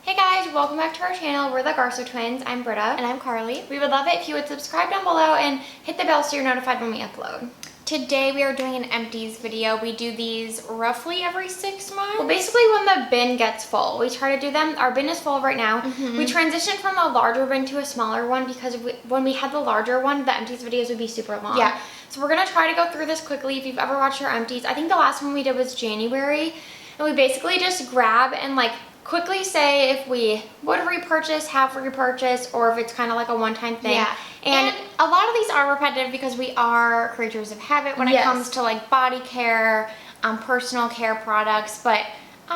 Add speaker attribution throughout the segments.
Speaker 1: Hey guys, welcome back to our channel. We're the Garso Twins. I'm Britta.
Speaker 2: And I'm Carly.
Speaker 1: We would love it if you would subscribe down below and hit the bell so you're notified when we upload.
Speaker 2: Today we are doing an empties video. We do these roughly every 6 months.
Speaker 1: Well, basically when the bin gets full, we try to do them. Our bin is full right now. We transitioned from a larger bin to a smaller one because when we had the larger one, the empties videos would be super long.
Speaker 2: Yeah.
Speaker 1: So we're going to try to go through this quickly. If you've ever watched our empties, I think the last one we did was January. And we basically just grab and quickly say if we would repurchase, have repurchased, or if it's kind of like a one-time thing.
Speaker 2: Yeah.
Speaker 1: And
Speaker 2: a lot of these are repetitive because we are creatures of habit when it comes to body care, personal care products, but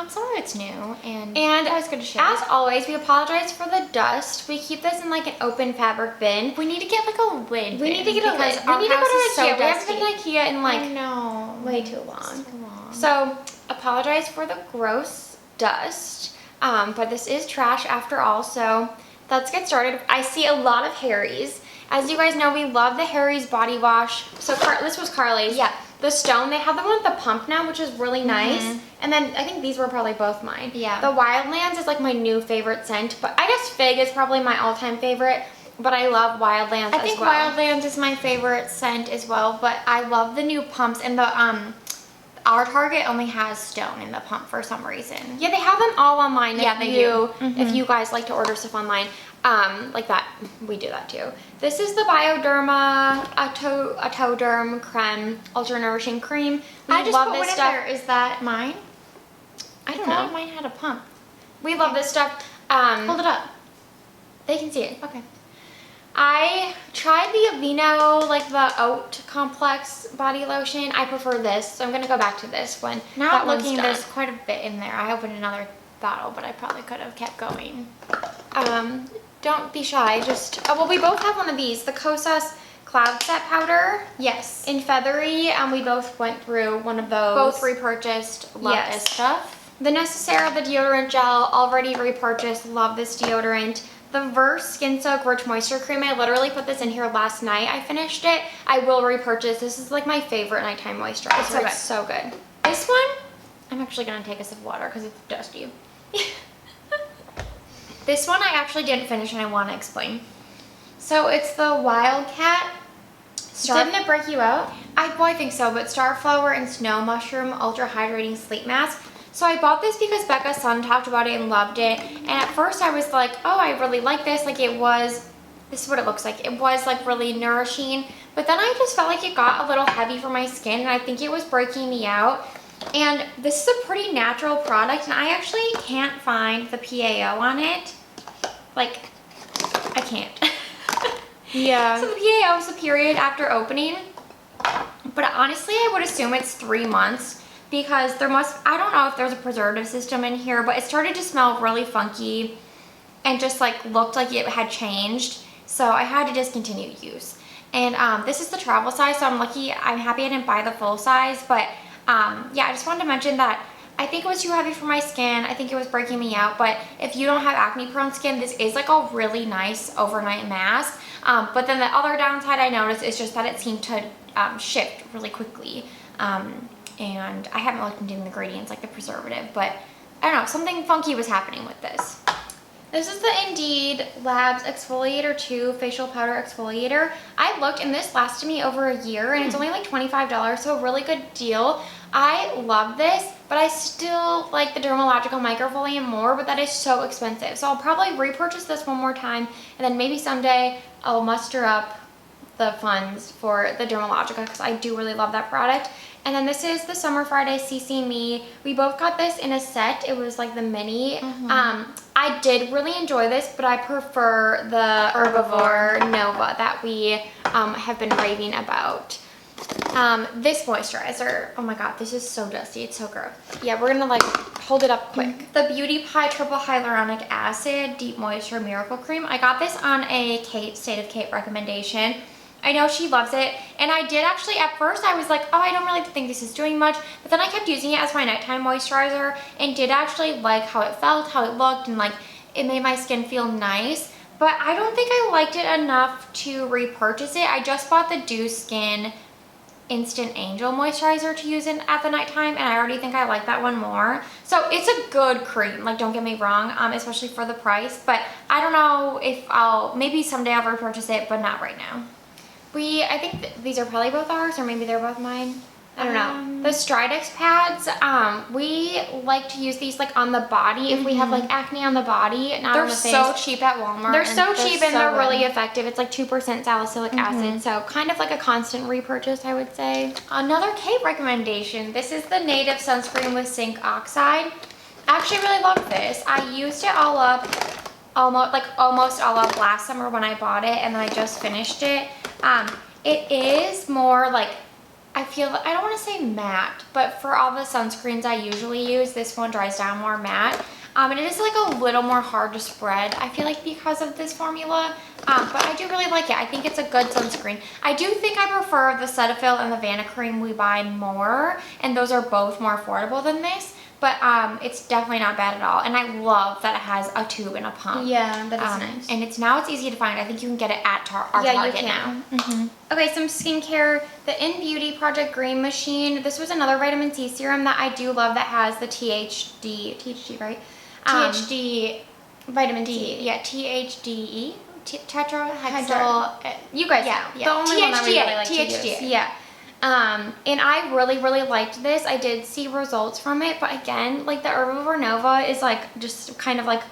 Speaker 2: some of it's new and always good to share.
Speaker 1: As always, we apologize for the dust. We keep this in an open fabric bin.
Speaker 2: We need to get a lid.
Speaker 1: We need to get a lid.
Speaker 2: We need to go to
Speaker 1: IKEA.
Speaker 2: IKEA.
Speaker 1: We haven't been to IKEA in
Speaker 2: I know.
Speaker 1: way too long.
Speaker 2: So long.
Speaker 1: So apologize for the gross dust. But this is trash after all, so let's get started. I see a lot of Harry's. As you guys know, we love the Harry's body wash. So this was Carly's.
Speaker 2: Yeah.
Speaker 1: The Stone, they have the one with the pump now, which is really nice. And then I think these were probably both mine.
Speaker 2: Yeah.
Speaker 1: The Wildlands is my new favorite scent, but I guess Fig is probably my all-time favorite. But I love Wildlands as well.
Speaker 2: I think Wildlands is my favorite scent as well, but I love the new pumps and the our Target only has Stone in the pump for some reason.
Speaker 1: Yeah, they have them all online.
Speaker 2: Yeah, they do.
Speaker 1: If you guys like to order stuff online, like that, we do that too. This is the Bioderma Atoderm Creme Ultra Nourishing Cream.
Speaker 2: I just love this stuff. Is that mine?
Speaker 1: I don't know.
Speaker 2: Mine had a pump.
Speaker 1: We love this stuff.
Speaker 2: Hold it up.
Speaker 1: They can see it.
Speaker 2: Okay.
Speaker 1: I tried the Aveeno, the Oat Complex body lotion. I prefer this, so I'm going to go back to this one.
Speaker 2: Now I'm looking, there's quite a bit in there. I opened another bottle, but I probably could have kept going.
Speaker 1: Don't be shy. Well, we both have one of these, the Kosas Cloud Set Powder.
Speaker 2: Yes.
Speaker 1: In Feathery, we both went through one of those.
Speaker 2: Both repurchased. Love this stuff.
Speaker 1: The Necessaire Deodorant Gel, already repurchased. Love this deodorant. The Verse Skin Soak Rich Moisture Cream, I literally put this in here last night. I finished it. I will repurchase. This is my favorite nighttime moisturizer. It's so good.
Speaker 2: This one, I'm actually going to take a sip of water because it's dusty. This one I actually didn't finish and I want to explain. So it's the WLDKAT.
Speaker 1: Didn't it break you out?
Speaker 2: I think so, but Starflower and Snow Mushroom Ultra Hydrating Sleep Mask. So I bought this because Becca's son talked about it and loved it. And at first I was like, oh, I really like this. This is what it looks like. It was really nourishing. But then I just felt like it got a little heavy for my skin and I think it was breaking me out. And this is a pretty natural product and I actually can't find the PAO on it. I can't.
Speaker 1: Yeah.
Speaker 2: So the PAO is the period after opening. But honestly, I would assume it's 3 months. Because I don't know if there's a preservative system in here, but it started to smell really funky and just looked like it had changed. So I had to discontinue use. And this is the travel size, so I'm happy I didn't buy the full size. But yeah, I just wanted to mention that I think it was too heavy for my skin. I think it was breaking me out. But if you don't have acne prone skin, this is a really nice overnight mask. But then the other downside I noticed is just that it seemed to shift really quickly. And I haven't looked into the ingredients like the preservative, but I don't know, something funky was happening with this.
Speaker 1: This is the Indeed Labs Exfoliator 2 Facial Powder Exfoliator. I looked and this lasted me over a year and it's only $25, so a really good deal. I love this, but I still like the Dermalogical Microfoliant more, but that is so expensive. So I'll probably repurchase this one more time and then maybe someday I'll muster up the funds for the Dermalogica because I do really love that product. And then this is the Summer Friday CC Me. We both got this in a set. It was the mini. I did really enjoy this, but I prefer the Herbivore Nova that we have been raving about. This moisturizer, oh my god, this is so dusty. It's so gross. Yeah, we're gonna hold it up quick. The Beauty Pie Triple Hyaluronic Acid Deep Moisture Miracle Cream. I got this on a State of Kate recommendation. I know she loves it, and I did actually, at first I was like, oh, I don't really think this is doing much, but then I kept using it as my nighttime moisturizer and did actually like how it felt, how it looked, and it made my skin feel nice, but I don't think I liked it enough to repurchase it. I just bought the Dew Skin
Speaker 2: Instant Angel moisturizer to use at the nighttime, and I already think I like that one more. So it's a good cream, like don't get me wrong, especially for the price, but I don't know if maybe someday I'll repurchase it, but not right now.
Speaker 1: I think these are probably both ours, or maybe they're both mine. I don't know. The Stridex pads, we like to use these like on the body if we have like acne on the body, not on the face.
Speaker 2: They're so cheap at Walmart.
Speaker 1: They're so cheap and they're really effective. It's like 2% salicylic acid, so kind of like a constant repurchase, I would say.
Speaker 2: Another Kate recommendation. This is the Native Sunscreen with Zinc Oxide. I actually really love this. I used it all up, almost all up last summer when I bought it, and then I just finished it. It is more like, I don't want to say matte, but for all the sunscreens I usually use, this one dries down more matte. And it is like a little more hard to spread, I feel like, because of this formula. But I do really like it. I think it's a good sunscreen. I do think I prefer the Cetaphil and the Vanicream We Buy more, and those are both more affordable than this. But it's definitely not bad at all. And I love that it has a tube and a pump.
Speaker 1: Yeah, that is nice.
Speaker 2: And it's easy to find. I think you can get it at our Target now.
Speaker 1: Okay, some skincare. The INNBeauty Project Green Machine. This was another vitamin C serum that I do love that has the THD, right?
Speaker 2: THD,
Speaker 1: vitamin D.
Speaker 2: Yeah, THDE,
Speaker 1: tetrahydral. You guys know.
Speaker 2: Yeah.
Speaker 1: The only one that we really like to
Speaker 2: THDA.
Speaker 1: use. Yeah. And I really, really liked this. I did see results from it, but again, like the Herbivore Nova is like just kind of like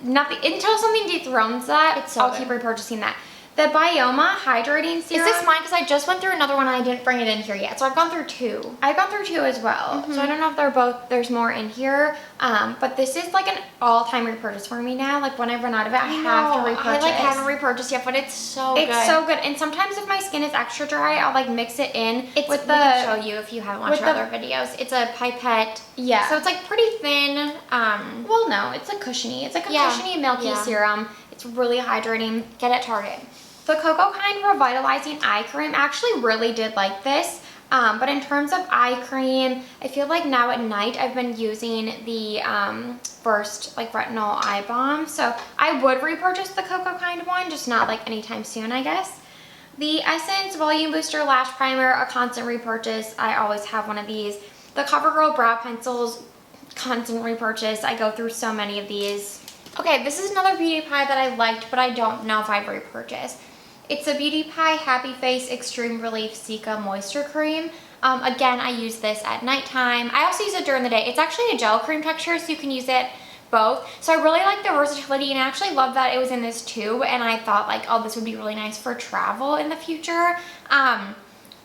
Speaker 1: nothing until something dethrones that. I'll keep repurchasing that. The Byoma Hydrating Serum.
Speaker 2: Is this mine? Because I just went through another one and I didn't bring it in here yet. So I've gone through two.
Speaker 1: I've gone through two as well. So I don't know if they're both, there's more in here. But this is like an all-time repurchase for me now. Like when I run out of it, I have to repurchase.
Speaker 2: I like haven't repurchased yet, but it's so good.
Speaker 1: It's so good. And sometimes if my skin is extra dry, I'll like mix it in
Speaker 2: we can show you if you haven't watched our other videos. It's a pipette.
Speaker 1: Yeah.
Speaker 2: So it's like pretty thin.
Speaker 1: Well, no, it's like cushiony. It's like a cushiony, milky serum. It's really hydrating.
Speaker 2: Get at Target.
Speaker 1: The Cocokind Revitalizing Eye Cream, I actually really did like this. But in terms of eye cream, I feel like now at night I've been using the First like Retinol Eye Balm. So I would repurchase the Cocokind one, just not like anytime soon, I guess. The Essence Volume Booster Lash Primer, a constant repurchase. I always have one of these. The CoverGirl Brow Pencils, constant repurchase. I go through so many of these. Okay, this is another Beauty Pie that I liked, but I don't know if I'd repurchase. It's a Beauty Pie Happy Face Extreme Relief Cica Moisture Cream. Again, I use this at nighttime. I also use it during the day. It's actually a gel cream texture, so you can use it both. So I really like the versatility, and I actually love that it was in this tube, and I thought like, oh, this would be really nice for travel in the future.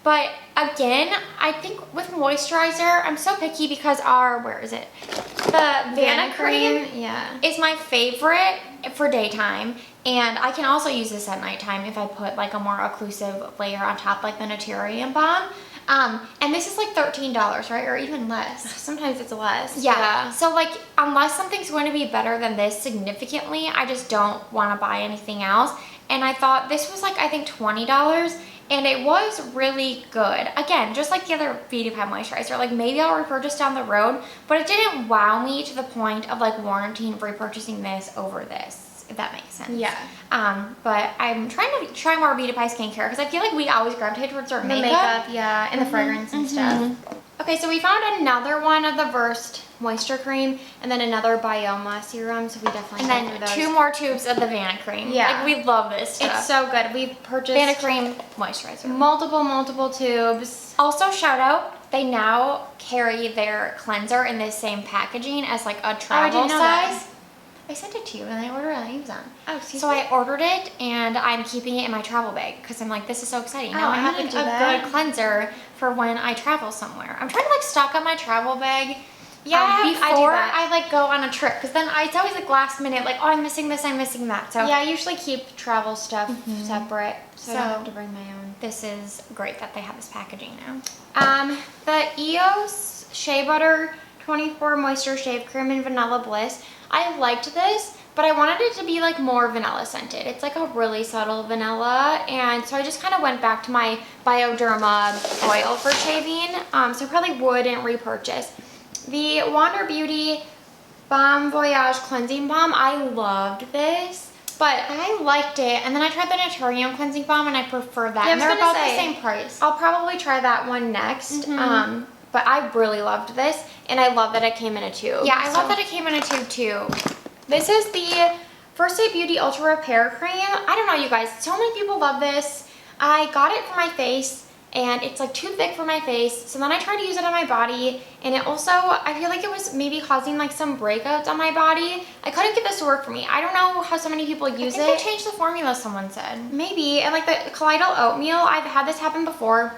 Speaker 1: But again, I think with moisturizer, I'm so picky because where is it? The Vanicream is my favorite for daytime. And I can also use this at nighttime if I put like a more occlusive layer on top, like the Naturium Balm. And this is like $13, right? Or even less. Sometimes it's less.
Speaker 2: Yeah. So like, unless something's going to be better than this significantly, I just don't want to buy anything else. And I thought this was like, I think $20. And it was really good. Again, just like the other Beauty Pie moisturizer, like maybe I'll repurchase down the road, but it didn't wow me to the point of like warranting repurchasing this over this, if that makes sense.
Speaker 1: Yeah.
Speaker 2: But I'm trying to try more Beauty Pie skincare because I feel like we always gravitate towards our makeup.
Speaker 1: Yeah, and the fragrance and stuff. Okay, so we found another one of the Versed Moisture Cream and then another Byoma serum, so we definitely
Speaker 2: and then
Speaker 1: those.
Speaker 2: 2 more tubes of the Vanicream.
Speaker 1: Yeah.
Speaker 2: Like, we love this stuff.
Speaker 1: It's so good. We've purchased
Speaker 2: Vanicream moisturizer.
Speaker 1: Multiple tubes.
Speaker 2: Also, shout out, they now carry their cleanser in the same packaging as like a travel size. I sent it to you and I ordered it on Amazon.
Speaker 1: Oh, excuse
Speaker 2: me.
Speaker 1: me.
Speaker 2: I ordered it and I'm keeping it in my travel bag because I'm like, this is so exciting. Now I
Speaker 1: I'm
Speaker 2: have
Speaker 1: gonna
Speaker 2: like
Speaker 1: do
Speaker 2: a
Speaker 1: that.
Speaker 2: good cleanser for when I travel somewhere. I'm trying to like stock up my travel bag.
Speaker 1: Yeah,
Speaker 2: before
Speaker 1: I
Speaker 2: like go on a trip, because then it's always like last minute, like, oh, I'm missing this, I'm missing that. So
Speaker 1: yeah, I usually keep travel stuff separate, so I don't have to bring my own.
Speaker 2: This is great that they have this packaging now.
Speaker 1: The EOS Shea Butter 24 Moisture Shave Cream in Vanilla Bliss. I liked this, but I wanted it to be like more vanilla scented. It's like a really subtle vanilla, and so I just kind of went back to my Bioderma oil for shaving, so I probably wouldn't repurchase. The Wander Beauty Balm Voyage Cleansing Balm, I loved this. but
Speaker 2: I liked it, and then I tried the Neutrogena cleansing balm, and I prefer that.
Speaker 1: Yeah,
Speaker 2: and they're about
Speaker 1: say,
Speaker 2: the same price.
Speaker 1: I'll probably try that one next. But I really loved this, and I love that it came in a tube.
Speaker 2: Yeah, I love that it came in a tube too.
Speaker 1: This is the First Aid Beauty Ultra Repair Cream. I don't know, you guys. So many people love this. I got it for my face, and it's like too thick for my face. So then I tried to use it on my body, and it also, I feel like it was maybe causing like some breakouts on my body. I couldn't get this to work for me. I don't know how so many people use it.
Speaker 2: I think they changed the formula, someone said.
Speaker 1: Maybe. And like the colloidal oatmeal, I've had this happen before.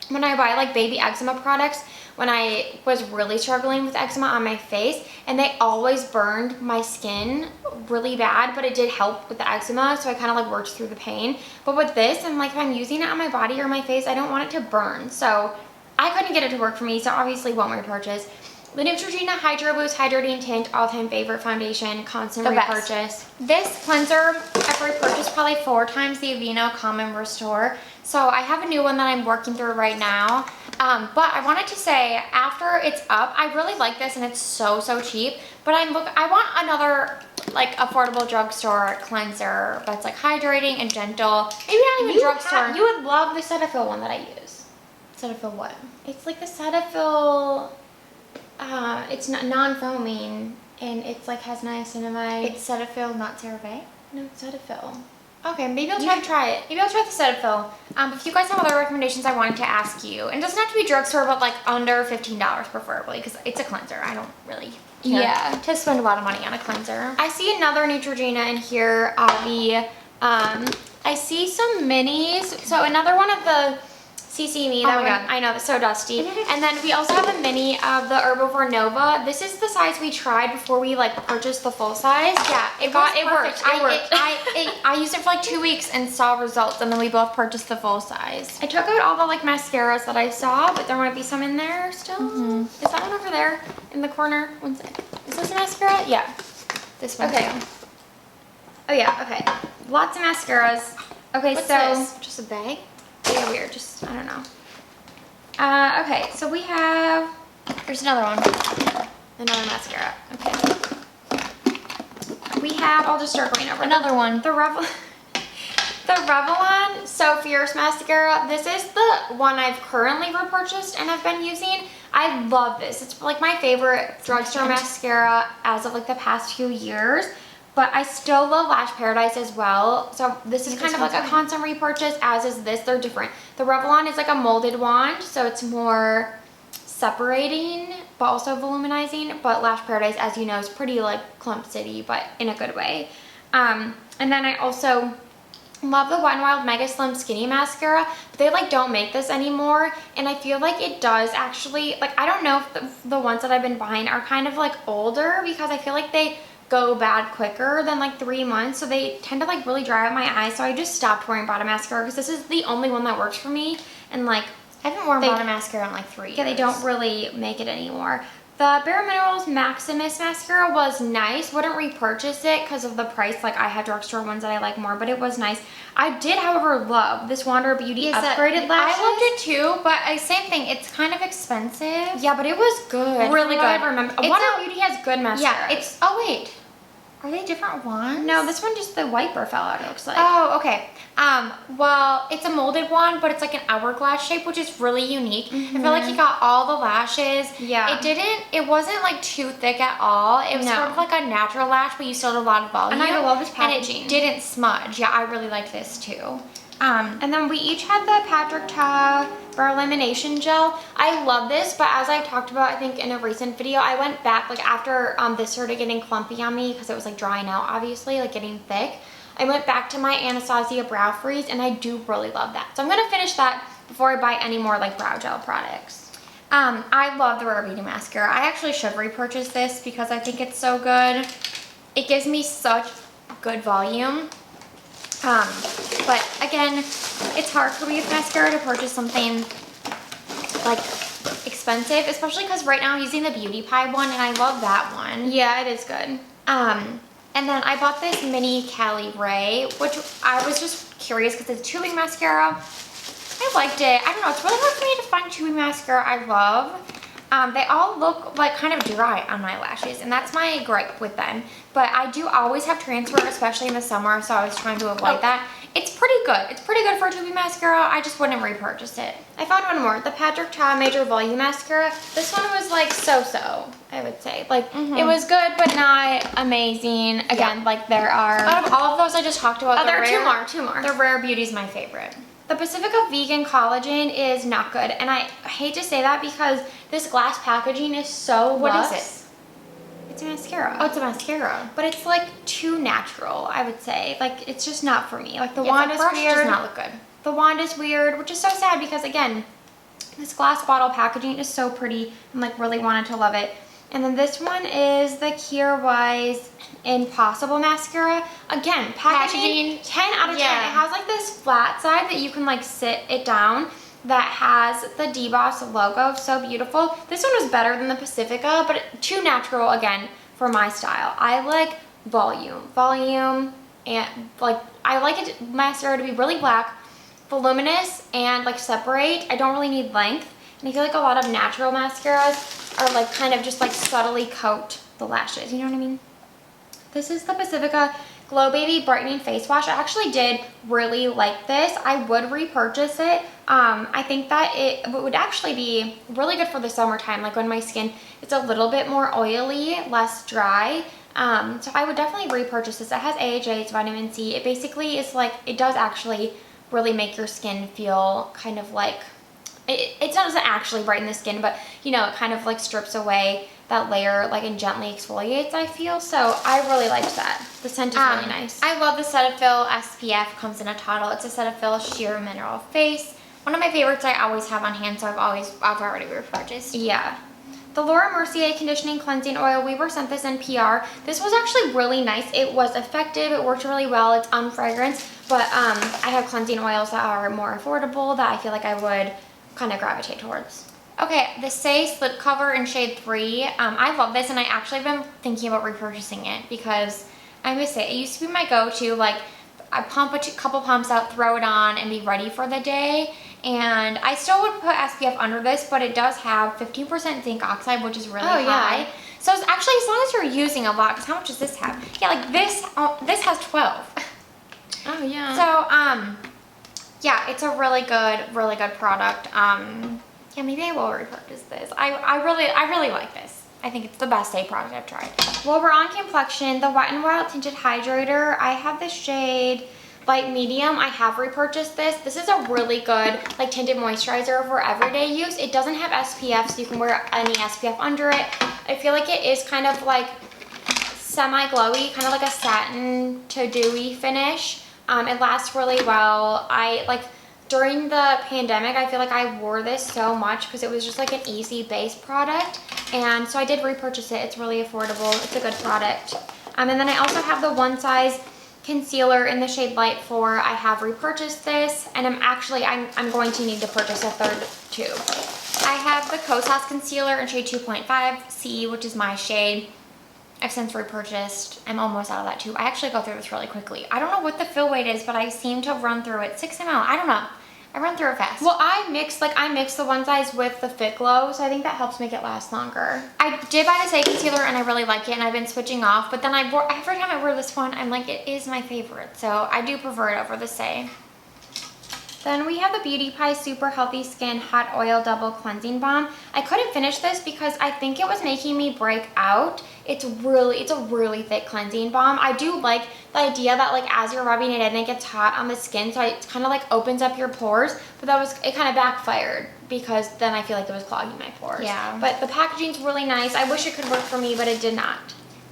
Speaker 1: When I buy like baby eczema products, when I was really struggling with eczema on my face, and they always burned my skin really bad, but it did help with the eczema, so I kind of like worked through the pain. But with this, I'm like, if I'm using it on my body or my face, I don't want it to burn. So I couldn't get it to work for me, so obviously won't repurchase. The Neutrogena Hydro Boost Hydrating Tint, all-time favorite foundation, constant repurchase.
Speaker 2: This cleanser, I've repurchased probably 4 times the Aveeno Calm and Restore. So I have a new one that I'm working through right now. But I wanted to say, after it's up, I really like this, and it's so cheap. But I want another like affordable drugstore cleanser that's like hydrating and gentle. Maybe not even drugstore.
Speaker 1: You would love the Cetaphil one that I use.
Speaker 2: Cetaphil what?
Speaker 1: It's like the Cetaphil. It's not non-foaming, and it's like has niacinamide.
Speaker 2: It's Cetaphil, not CeraVe?
Speaker 1: No, it's Cetaphil.
Speaker 2: Okay, maybe I'll
Speaker 1: try it.
Speaker 2: Maybe I'll try the Cetaphil. If you guys have other recommendations, I wanted to ask you. And it doesn't have to be drugstore, but like under $15 preferably, because it's a cleanser. I don't really care to spend a lot of money on a cleanser.
Speaker 1: I see another Neutrogena in here, Avi. I see some minis. So another one of the CC Me. That one, I know, that's so dusty. And then we also have a mini of the Herbivore Nova. This is the size we tried before we like purchased the full size.
Speaker 2: Yeah, it worked. I used it for like 2 weeks and saw results, and then we both purchased the full size.
Speaker 1: I took out all the like mascaras that I saw, but there might be some in there still. Is that one over there in the corner? One sec. Is this a mascara? Yeah.
Speaker 2: This one.
Speaker 1: Okay.
Speaker 2: Too.
Speaker 1: Oh yeah, okay. Lots of mascaras. Okay,
Speaker 2: What's
Speaker 1: so
Speaker 2: this?
Speaker 1: just a bag? Yeah, weird. Just, I don't know. Okay, so we have,
Speaker 2: There's another one.
Speaker 1: another mascara. Okay. We have, I'll just start going over
Speaker 2: Another one.
Speaker 1: the Revlon So Fierce mascara. This is the one I've currently repurchased and I've been using. I love this. It's like my favorite drugstore mascara as of like the past few years. But I still love Lash Paradise as well. So this is kind of like a constant repurchase, as is this. They're different. The Revlon is like a molded wand, so it's more separating, but also voluminizing. But Lash Paradise, as you know, is pretty like Clump City, but in a good way. And then I also love the Wet n Wild Mega Slim Skinny Mascara. But they like don't make this anymore, and I feel like it does actually, like I don't know if the ones that I've been buying are kind of like older, because I feel like they go bad quicker than like 3 months, so they tend to like really dry out my eyes. So I just stopped wearing bottom mascara because this is the only one that works for me, and like
Speaker 2: I haven't worn bottom mascara in like 3 years.
Speaker 1: Yeah, they don't really make it anymore. The Bare Minerals Maximus mascara was nice. Wouldn't repurchase it because of the price. Like I had drugstore ones that I like more, but it was nice. I did, however, love this Wander Beauty upgraded lashes.
Speaker 2: I loved it too, but same thing. It's kind of expensive.
Speaker 1: Yeah, but it was good.
Speaker 2: Really good.
Speaker 1: I remember. Wander Beauty has good mascara.
Speaker 2: Yeah, it's. Oh wait, are they different ones?
Speaker 1: No, this one just the wiper fell out. It looks like.
Speaker 2: Oh, okay. Well, it's a molded one, but it's like an hourglass shape, which is really unique. I feel like you got all the lashes.
Speaker 1: Yeah.
Speaker 2: It wasn't like too thick at all. It was sort of like a natural lash, but you still had a lot of volume.
Speaker 1: And I love this packaging.
Speaker 2: And it didn't smudge. Yeah, I really like this too.
Speaker 1: And then we each had the Patrick Ta Brow Lamination Gel. I love this, but as I talked about, I think in a recent video, I went back, like after this started getting clumpy on me, because it was like drying out, obviously, like getting thick. I went back to my Anastasia Brow Freeze, and I do really love that. So I'm going to finish that before I buy any more like brow gel products.
Speaker 2: I love the Rare Beauty Mascara. I actually should repurchase this because I think it's so good. It gives me such good volume. But again, it's hard for me with mascara to purchase something like expensive, especially because right now I'm using the Beauty Pie one, and I love that one.
Speaker 1: Yeah, it is good.
Speaker 2: And then I bought this mini Cali Ray, which I was just curious because it's tubing mascara. I liked it. I don't know, it's really hard for me to find tubing mascara I love. They all look like kind of dry on my lashes, and that's my gripe with them. But I do always have transfer, especially in the summer, so I was trying to avoid that. It's pretty good. It's pretty good for a tubey mascara. I just wouldn't repurchase it.
Speaker 1: I found one more, the Patrick Ta Major Volume Mascara. This one was like so-so, I would say. Like, it was good, but not amazing. Again, like there are...
Speaker 2: Out of all of those I just talked about,
Speaker 1: there are two more.
Speaker 2: The Rare Beauty is my favorite.
Speaker 1: The Pacifica Vegan Collagen is not good, and I hate to say that because this glass packaging is so
Speaker 2: What
Speaker 1: luxe.
Speaker 2: is it?
Speaker 1: It's a mascara.
Speaker 2: Oh, it's a mascara.
Speaker 1: But it's like too natural, I would say. Like, it's just not for me. Like, the
Speaker 2: Yeah,
Speaker 1: wand
Speaker 2: the
Speaker 1: is
Speaker 2: brush
Speaker 1: weird.
Speaker 2: does not look good.
Speaker 1: The wand is weird, which is so sad because, again, this glass bottle packaging is so pretty. I'm like really wanted to love it. And then this one is the Curewise Impossible Mascara. Again, packaging 10 out of 10. It has like this flat side that you can like sit it down that has the DBOSS logo. So beautiful. This one was better than the Pacifica, but too natural again for my style. I like volume, and like I like it mascara to be really black, voluminous, and like separate. I don't really need length. And I feel like a lot of natural mascaras are like kind of just like subtly coat the lashes, you know what I mean? This is the Pacifica Glow Baby Brightening Face Wash. I actually did really like this. I would repurchase it. I think that it would actually be really good for the summertime, like when my skin is a little bit more oily, less dry. So I would definitely repurchase this. It has AHA's vitamin C. It basically is like, it does actually really make your skin feel kind of like, it doesn't actually brighten the skin, but you know, it kind of like strips away that layer like and gently exfoliates, I feel. So I really liked that. The scent is really nice.
Speaker 2: I love the Cetaphil SPF. Comes in a bottle. It's a Cetaphil Sheer Mineral Face. One of my favorites I always have on hand, so I've already repurchased.
Speaker 1: Yeah. The Laura Mercier Conditioning Cleansing Oil, we were sent this in PR. This was actually really nice. It was effective. It worked really well. It's unfragranced, but I have cleansing oils that are more affordable that I feel like I would kind of gravitate towards.
Speaker 2: Okay, the Shea Slip Cover in shade 3. I love this, and I actually have been thinking about repurchasing it because I miss it. It used to be my go-to. Like, I pump a couple pumps out, throw it on, and be ready for the day. And I still would put SPF under this, but it does have 15% zinc oxide, which is really high. So it's actually, as long as you're using a lot, because how much does this have? Yeah, like this has 12.
Speaker 1: Oh yeah.
Speaker 2: So yeah, it's a really good product. Yeah, maybe I will repurchase this. I really like this. I think it's the best day product I've tried.
Speaker 1: Well, we're on complexion. The Wet n Wild Tinted Hydrator. I have the shade Light Medium. I have repurchased this. This is a really good like tinted moisturizer for everyday use. It doesn't have SPF, so you can wear any SPF under it. I feel like it is kind of like semi-glowy, kind of like a satin to dewy finish. It lasts really well. During the pandemic, I feel like I wore this so much because it was just like an easy base product. And so I did repurchase it. It's really affordable. It's a good product. And then I also have the One Size concealer in the shade Light 4. I have repurchased this, and I'm going to need to purchase a third tube.
Speaker 2: I have the Kosas concealer in shade 2.5C, which is my shade. I've since repurchased. I'm almost out of that tube. I actually go through this really quickly. I don't know what the fill weight is, but I seem to run through it 6 ml. I don't know. I run through it fast.
Speaker 1: Well, I mix the One Size with the Fit Glow, so I think that helps make it last longer.
Speaker 2: I did buy the Shea concealer and I really like it, and I've been switching off, but then every time I wear this one, I'm like, it is my favorite. So I do prefer it over the Shea.
Speaker 1: Then we have the Beauty Pie Super Healthy Skin Hot Oil Double Cleansing Balm. I couldn't finish this because I think it was making me break out. It's a really thick cleansing balm. I do like the idea that like as you're rubbing it in, it gets hot on the skin, so it kind of like opens up your pores, but it kind of backfired because then I feel like it was clogging my pores.
Speaker 2: Yeah.
Speaker 1: But the packaging's really nice. I wish it could work for me, but it did not.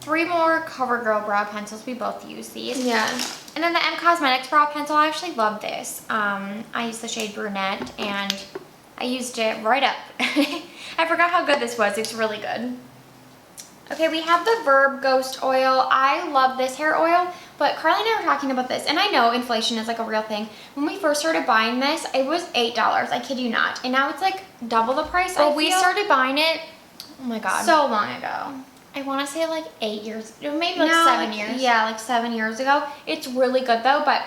Speaker 2: 3 more CoverGirl brow pencils. We both use these.
Speaker 1: Yeah.
Speaker 2: And then the M Cosmetics brow pencil. I actually love this. I use the shade Brunette, and I used it right up. I forgot how good this was. It's really good.
Speaker 1: Okay, we have the Verb Ghost Oil. I love this hair oil, but Carly and I were talking about this, and I know inflation is like a real thing. When we first started buying this, it was $8. I kid you not. And now it's like double the price.
Speaker 2: Well, we started buying it, oh my god,
Speaker 1: so long ago.
Speaker 2: I want to say like 8 years, maybe like 7 years.
Speaker 1: Yeah, like 7 years ago. It's really good though, but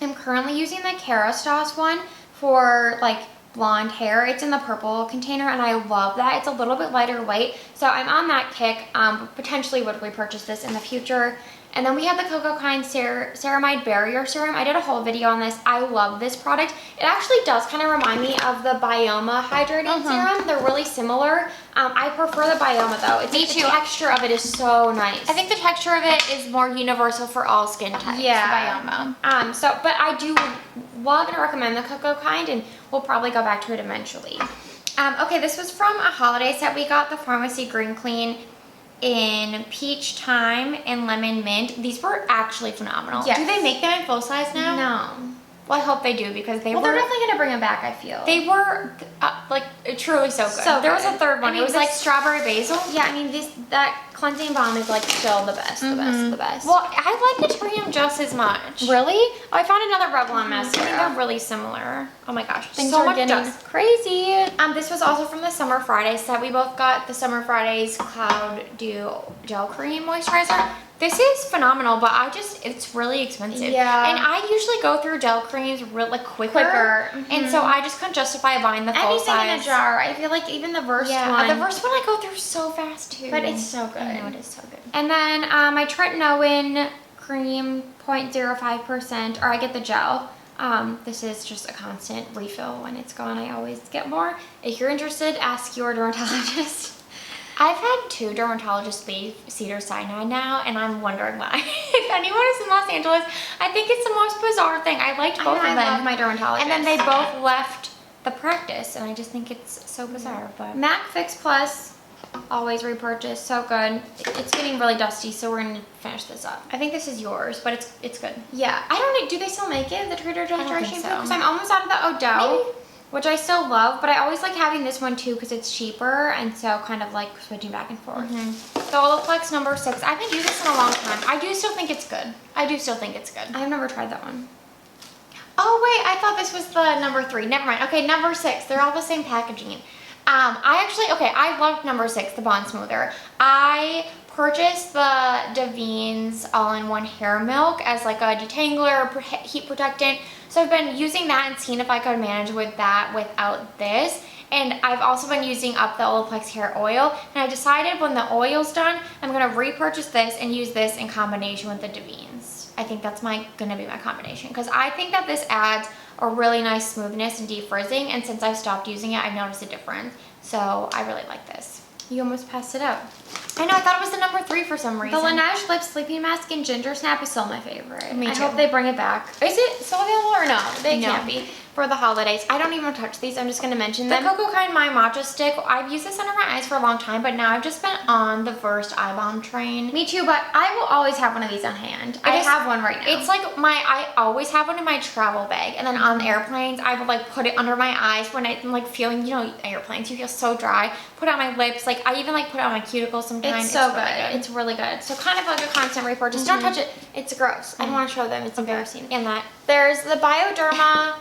Speaker 1: I'm currently using the Kerastase one for like blonde hair. It's in the purple container and I love that. It's a little bit lighter weight, so I'm on that kick. Potentially would repurchase this in the future. And then we have the Cocokind Ceramide Barrier Serum. I did a whole video on this. I love this product. It actually does kind of remind me of the Byoma Hydrating Serum. They're really similar. I prefer the Byoma though. It's
Speaker 2: Me
Speaker 1: like,
Speaker 2: too.
Speaker 1: The texture of it is so nice.
Speaker 2: I think the texture of it is more universal for all skin types.
Speaker 1: Yeah.
Speaker 2: Byoma.
Speaker 1: But I do love and recommend the Cocokind, and we'll probably go back to it eventually.
Speaker 2: Okay, this was from a holiday set. We got the Pharmacy Green Clean in Peach Thyme and Lemon Mint. These were actually phenomenal.
Speaker 1: Yes.
Speaker 2: Do they make them in full size now?
Speaker 1: No.
Speaker 2: Well, I hope they do, because they
Speaker 1: Well,
Speaker 2: were...
Speaker 1: they're definitely gonna bring them back, I feel.
Speaker 2: They were like truly so good.
Speaker 1: So
Speaker 2: there was
Speaker 1: good.
Speaker 2: a third one.
Speaker 1: I mean,
Speaker 2: it was like strawberry basil.
Speaker 1: Yeah, I mean that cleansing balm is like still the best, the best.
Speaker 2: Well, I like the Creme just as much.
Speaker 1: Really? Oh, I found another Revlon mascara.
Speaker 2: I think they're really similar. Oh my gosh,
Speaker 1: Things
Speaker 2: so
Speaker 1: are
Speaker 2: much
Speaker 1: getting
Speaker 2: dust.
Speaker 1: crazy.
Speaker 2: This was also from the Summer Fridays set. We both got the Summer Fridays Cloud Dew Gel Cream Moisturizer. This is phenomenal, but it's really expensive.
Speaker 1: Yeah.
Speaker 2: And I usually go through gel creams really quicker. And so I just couldn't justify buying the full
Speaker 1: Anything
Speaker 2: size.
Speaker 1: in a jar. I feel like even the Versed one.
Speaker 2: The first one I go through so fast too.
Speaker 1: But it's so good.
Speaker 2: I know, it is so good.
Speaker 1: And then my Tretinoin cream 0.05%, or I get the gel. This is just a constant refill. When it's gone, I always get more. If you're interested, ask your dermatologist.
Speaker 2: I've had 2 dermatologists leave Cedars-Sinai now, and I'm wondering why. If anyone is in Los Angeles, I think it's the most bizarre thing. I liked both of them.
Speaker 1: I love my dermatologist.
Speaker 2: And then they both left the practice, and I just think it's so bizarre. But
Speaker 1: MAC Fix Plus, always repurchase, so good. It's getting really dusty, so we're gonna finish this up.
Speaker 2: I think this is yours, but it's good.
Speaker 1: Yeah, I don't know, do they still make it, the Trader Joe's dry
Speaker 2: think
Speaker 1: shampoo?
Speaker 2: so.
Speaker 1: Because I'm almost out of the Odell,
Speaker 2: Maybe.
Speaker 1: which I still love, but I always like having this one too because it's cheaper, and so kind of like switching back and forth.
Speaker 2: The Olaplex number 6. I haven't used this in a long time. I do still think it's good.
Speaker 1: I've never tried that one.
Speaker 2: Oh wait, I thought this was the number 3. Never mind. Okay, number 6. They're all the same packaging. I love number 6, the Bond Smoother. I purchased the Davines all-in-one hair milk as like a detangler, heat protectant. So I've been using that and seeing if I could manage with that without this. And I've also been using up the Olaplex hair oil. And I decided when the oil's done, I'm gonna repurchase this and use this in combination with the Davines. I think that's gonna be my combination, because I think that this adds a really nice smoothness and defrizzing, and since I've stopped using it, I've noticed a difference. So I really like this.
Speaker 1: You almost passed it up.
Speaker 2: I know, I thought it was the number 3 for some reason.
Speaker 1: The Laneige Lip Sleeping Mask in Ginger Snap is still my favorite.
Speaker 2: Me
Speaker 1: I
Speaker 2: too.
Speaker 1: hope they bring it back. Is it still available or no? They
Speaker 2: No.
Speaker 1: can't be. For the holidays. I don't even touch these. I'm just going to mention
Speaker 2: The
Speaker 1: them.
Speaker 2: Cocokind My Matcha Stick, I've used this under my eyes for a long time, but now I've just been on the Versed Eye Balm train.
Speaker 1: Me too, but I will always have one of these on hand. I have one right now.
Speaker 2: It's like I always have one in my travel bag, and then on airplanes, I would like put it under my eyes when I'm like feeling, airplanes, you feel so dry. Put it on my lips, like I even like put it on my cuticles sometimes.
Speaker 1: It's so good.
Speaker 2: Really good.
Speaker 1: It's really good. So kind of like a constant repurchase. Don't touch it. It's gross. I don't want to show them. It's embarrassing.
Speaker 2: And that.
Speaker 1: There's the Bioderma,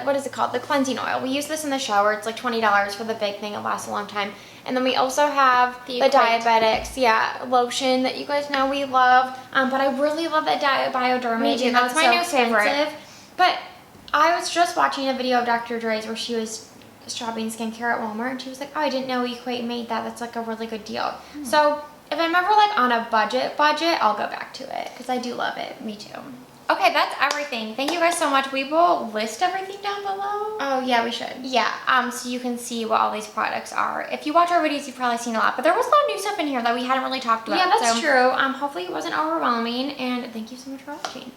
Speaker 1: what is it called? The cleansing oil. We use this in the shower. It's like $20 for the big thing. It lasts a long time. And then we also have the diabetics, lotion that you guys know we love. But I really love that Bioderma.
Speaker 2: Me too. That's my new favorite.
Speaker 1: But I was just watching a video of Dr. Dre's where she was shopping skincare at Walmart, and she was like, oh, I didn't know Equate made that. That's like a really good deal. So if I'm ever like on a budget, I'll go back to it because I do love it.
Speaker 2: Me too. Okay, that's everything. Thank you guys so much. We will list everything down below.
Speaker 1: Oh yeah, we should.
Speaker 2: Yeah, so you can see what all these products are. If you watch our videos, you've probably seen a lot, but there was a lot of new stuff in here that we hadn't really talked about.
Speaker 1: Yeah, that's true. Hopefully it wasn't overwhelming, and thank you so much for watching.